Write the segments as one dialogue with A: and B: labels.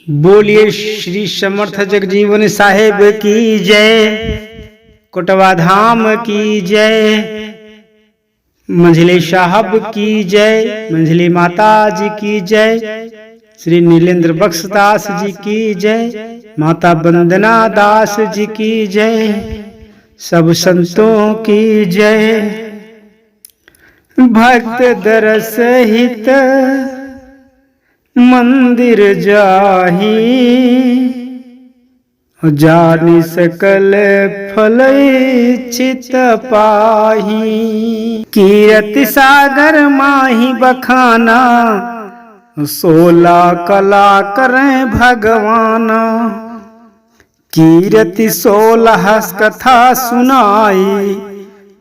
A: बोलिए श्री समर्थ जगजीवन साहेब की जय, कोटवा धाम की जय, मंझली साहब की जय, मंझली माता जी की जय, श्री नीलेंद्र बख्शदास जी की जय, माता वंदना दास जी की जय, सब संतों की जय। भक्त दरस हित मंदिर जाही, जानि सकल फल इच्छित पाही। कीरति सागर माही बखाना, 16 कला करें भगवाना। कीरति 16 कथा सुनाई,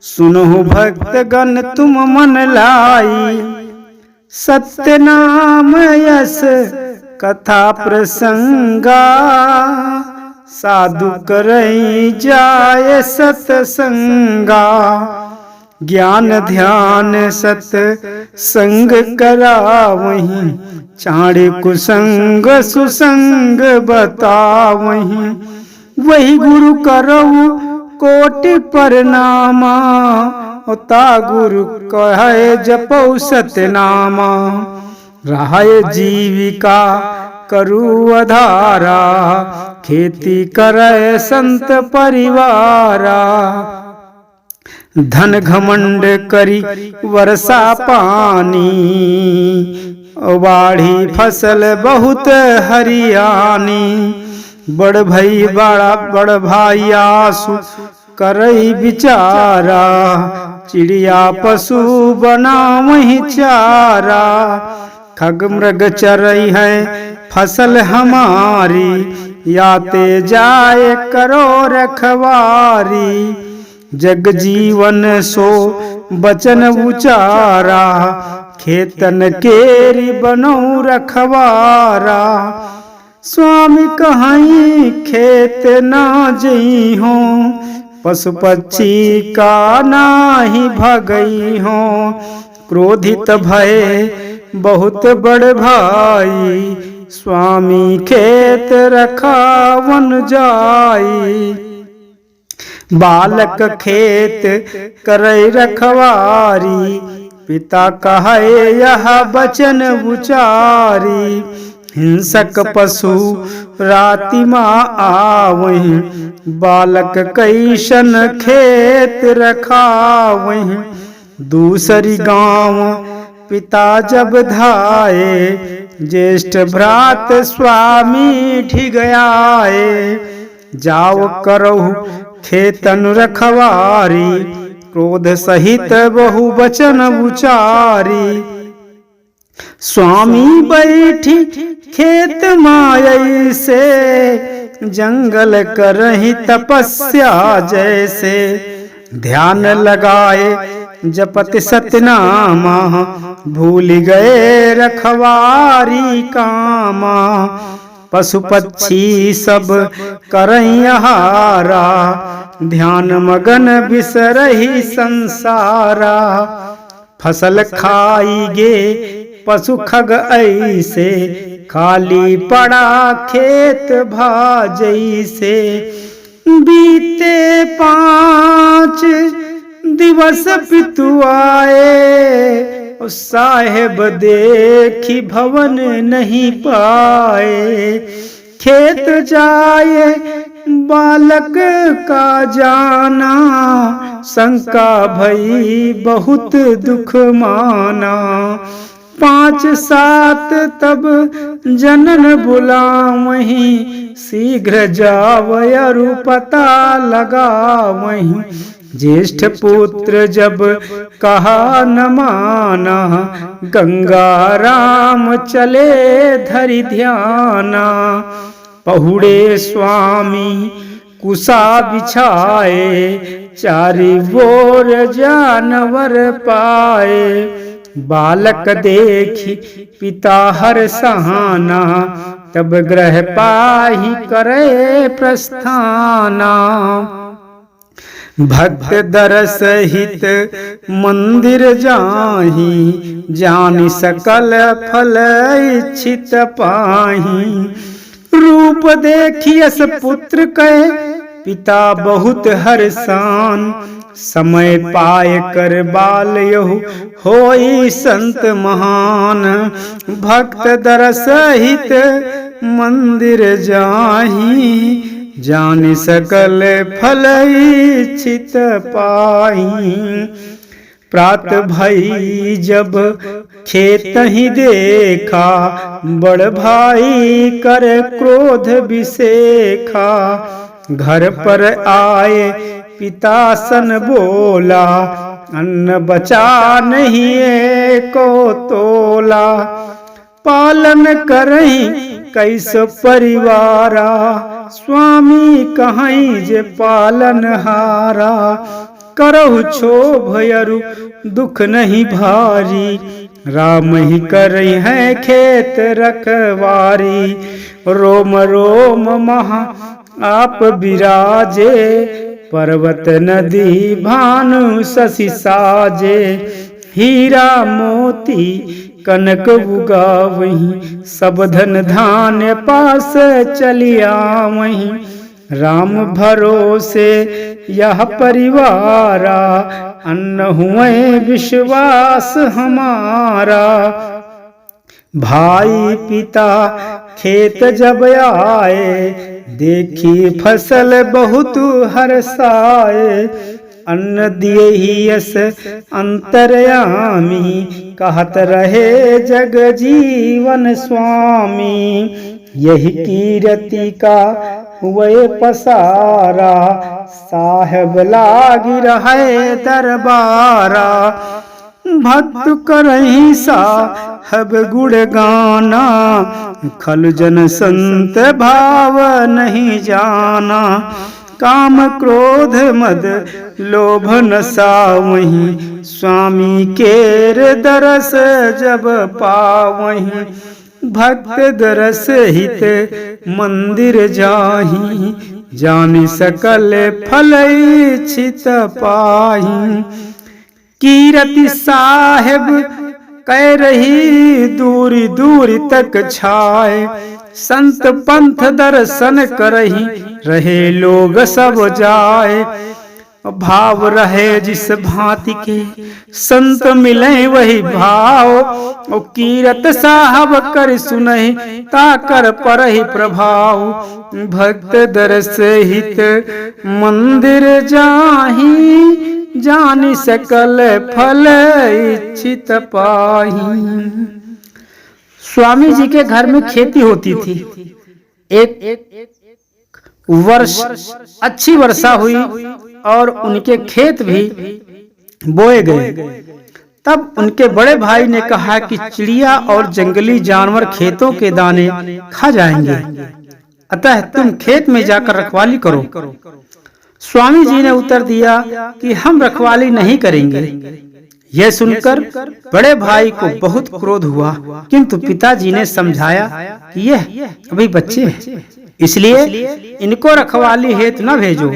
A: सुनो भक्तगण तुम मन लाई। सत्य नाम यस कथा प्रसंगा, साधु करई जाय सतसंगा। ज्ञान ध्यान सत संग करावहीं, चाँड़े कुसंग सुसंग बतावहीं। वही गुरु करऊ कोटि प्रणामा, ता गुरु कहे जपौ सतनामा। रहाय जीविका करू आधारा, खेती करे संत परिवारा। धन घमंड करी वर्षा पानी, बाढ़ी फसल बहुत हरियाणी। बड़ भई बड़ भाई आसु करई बिचारा, चिड़िया पशु बनावहीं चारा। खग मृग चरई है फसल हमारी, याते जाए करो रखवारी। जग जीवन सो बचन उचारा, खेतन केरी बनऊ रखवारा। स्वामी कहीं खेत ना जई हो, पशु पक्षी का नाही भगई हो। क्रोधित भय बहुत बड़ भाई, स्वामी खेत रखावन जाई। बालक खेत करे रखवारी, पिता कहे यह बचन उचारी। हिंसक पशु राति माँ आवहीं, बालक कैसन खेत रखावहीं। दूसरी गाँव पिता जब धाये, ज्येष्ठ भ्रात स्वामी ठिगयाए। जाओ करहु खेतन रखवारी, क्रोध सहित बहु वचन उचारी। स्वामी बैठी खेत मायै से, जंगल करही तपस्या जैसे। ध्यान लगाए जपत सतनामा, भूल गए रखवारी कामा। पशु पक्षी सब करई आहारा, ध्यान मगन बिसरही संसारा। फसल खाई गे पशु खग ऐसे, खाली पड़ा खेत भाजई से। बीते 5 दिवस पितुआए, साहेब देखी भवन नहीं पाए। खेत जाए बालक का जाना, शंका भई बहुत दुख माना। 5-7 तब जनन बुलावहीं, शीघ्र जावयरु पता लगावहीं। ज्येष्ठ पुत्र जब कहा न माना, गंगा राम चले धरि ध्याना। पहुड़े स्वामी कुसा बिछाए, चारि बोर जानवर पाए। बालक देखी पिता हर सहाना, तब ग्रह पाही करे प्रस्थाना। भक्त दरस हित मंदिर जाही, जानि सकल फल इच्छित पाही। रूप देखियस पुत्र कहे पिता बहुत हर्षान, समय पाए कर बाल यहु होई संत महान। भक्त दरस हित मंदिर जाहि, जान सकल फल इच्छित पाई। प्रात भई जब खेत ही देखा, बड़ भाई कर क्रोध विसेखा। घर पर आए पिता सन बोला, अन्न बचा नहीं एको तोला। पालन करही कैसो परिवारा, स्वामी कहीं जे पालन हारा। करहु क्षोभ यरु दुख नहीं भारी, राम ही करई है खेत रखवारी। रोम रोम महा आप विराजे, पर्वत नदी भानु शशि साजे। हीरा मोती कनक उगावहीं, सब धन धान्य पास चलिया वहीं। राम भरोसे यह परिवारा, अन्न हुए विश्वास हमारा। भाई पिता खेत जब आए, देखी फसल बहुत हर्षाए। अन्न दिए ही यस अंतर्यामी, कहत रहे जग जीवन स्वामी। यही कीरति का हुए पसारा, साहेब लागी रहे दरबारा। भक्त करही साहब गुण गाना, खल जन संत भाव नहीं जाना। काम क्रोध मद लोभ नशा वहीं, स्वामी केर दरस जब पावहीं। भक्त दरस हित मंदिर जाहि, जान सकल फल इच्छित पाहि। कीरति साहेब कह रही दूरी दूरी तक छाए, संत पंथ दर्शन करही रहे लोग सब जाए। भाव रहे जिस भांति के संत मिले वही भाव, ओ कीरत साहब कर सुनहि ताकर परहि प्रभाव। भक्त दरस हित मंदिर जाहि, जानि सकल फल इच्छित पाहि। स्वामी जी के घर में खेती होती थी। एक वर्ष अच्छी वर्षा हुई और उनके खेत भी बोए गए। तब उनके बड़े भाई ने कहा कि चिड़िया और जंगली जानवर खेतों के दाने खा जाएंगे, अतः तुम खेत में जाकर रखवाली करो। स्वामी जी ने उत्तर दिया कि हम रखवाली नहीं करेंगे। यह सुनकर बड़े भाई को बहुत क्रोध हुआ, किंतु पिताजी ने समझाया कि यह अभी बच्चे हैं, इसलिए इनको रखवाली हेतु न भेजो।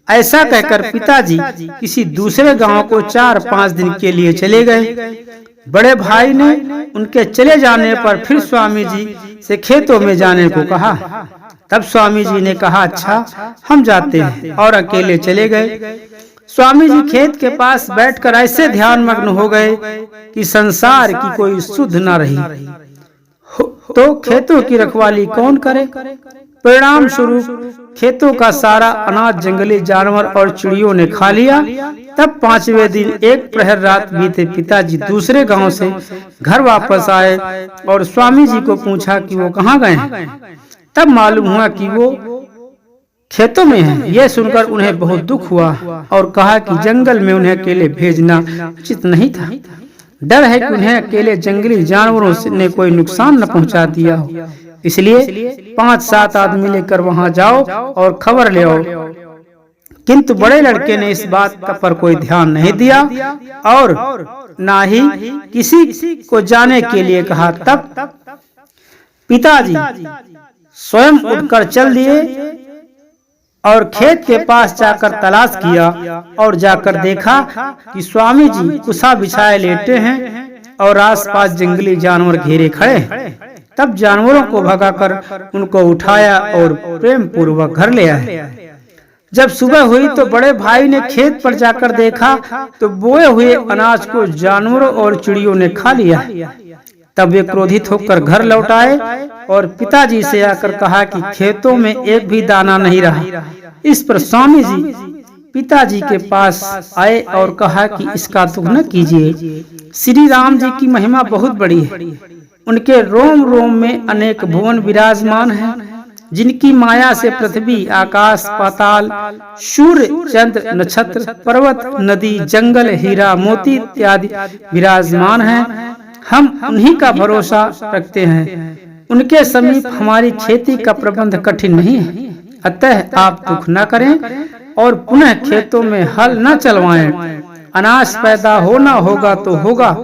A: ऐसा कहकर पिताजी किसी दूसरे गांव को 4-5 दिन के लिए चले गए। बड़े भाई ने उनके चले जाने पर फिर स्वामी जी से खेतों में जाने को कहा। तब स्वामी जी ने कहा, अच्छा हम जाते हैं, और अकेले चले गए। स्वामी जी खेत के पास बैठकर ऐसे ध्यान मग्न हो गए कि संसार की कोई सुध न रही। तो खेतों की रखवाली कौन करे? परिणाम स्वरूप खेतों का सारा अनाज जंगली जानवर और चिड़ियों ने खा लिया। तब 5वें दिन एक प्रहर रात बीते पिताजी दूसरे गांव से घर वापस आए और स्वामी जी को पूछा कि वो कहाँ गए हैं। तब मालूम हुआ कि वो खेतों में हैं। यह सुनकर उन्हें बहुत दुख हुआ और कहा कि जंगल में उन्हें अकेले भेजना उचित नहीं था। डर है कि उन्हें अकेले जंगली जानवरों ने कोई नुकसान न पहुंचा दिया हो, इसलिए 5-7 आदमी लेकर वहां जाओ और खबर ले आओ। किंतु बड़े लड़के ने इस बात पर कोई ध्यान नहीं दिया और ना ही किसी को जाने के लिए कहा। तब पिताजी स्वयं उठकर चल दिए और खेत के पास जाकर तलाश किया और जाकर देखा कि स्वामी जी कुसा बिछाए लेटे हैं और आसपास जंगली जानवर घेरे खड़े। तब जानवरों को भगाकर उनको उठाया और प्रेम पूर्वक घर ले आए। जब सुबह हुई तो बड़े भाई ने खेत पर जाकर देखा तो बोए हुए अनाज को जानवरों और चिड़ियों ने खा लिया। तब वे क्रोधित होकर घर लौट आए और पिताजी से आकर कहा कि खेतों में एक भी दाना नहीं रहा। इस पर स्वामी जी पिताजी के पास आए और कहा कि इसका दुख न कीजिए। श्री राम जी की महिमा बहुत बड़ी है। उनके रोम रोम में अनेक भुवन विराजमान हैं, जिनकी माया से पृथ्वी, आकाश, पाताल, सूर्य, चंद्र, नक्षत्र, पर्वत, नदी, जंगल, हीरा, मोती इत्यादि विराजमान हैं। हम उन्हीं का भरोसा रखते हैं। उनके समीप हमारी खेती का प्रबंध कठिन नहीं है। अतः आप दुख न करें और पुनः खेतों में हल न चलवाएं। अनाज पैदा होना होगा तो होगा।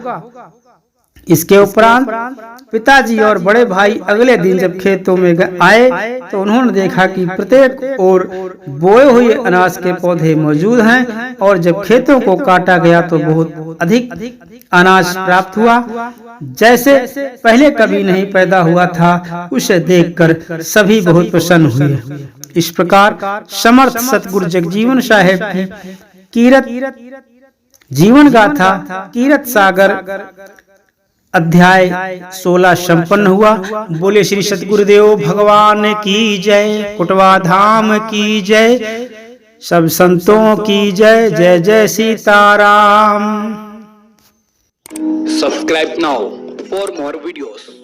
A: इसके उपरांत पिताजी और बड़े भाई अगले दिन जब खेतों में आए तो उन्होंने देखा कि प्रत्येक ओर बोए हुए अनाज के पौधे मौजूद हैं और जब खेतों को काटा गया तो बहुत अधिक अनाज प्राप्त हुआ, जैसे पहले कभी नहीं पैदा हुआ था। उसे देखकर सभी बहुत प्रसन्न हुए। इस प्रकार समर्थ सतगुरु जगजीवन साहेब की कीरत जीवन गाथा कीरत सागर अध्याय 16 संपन्न हुआ। बोले श्री सतगुरुदेव भगवान की जय, कुटवा धाम की जय, सब संतों की जय। जय जय Sitaram.
B: Subscribe now for more videos.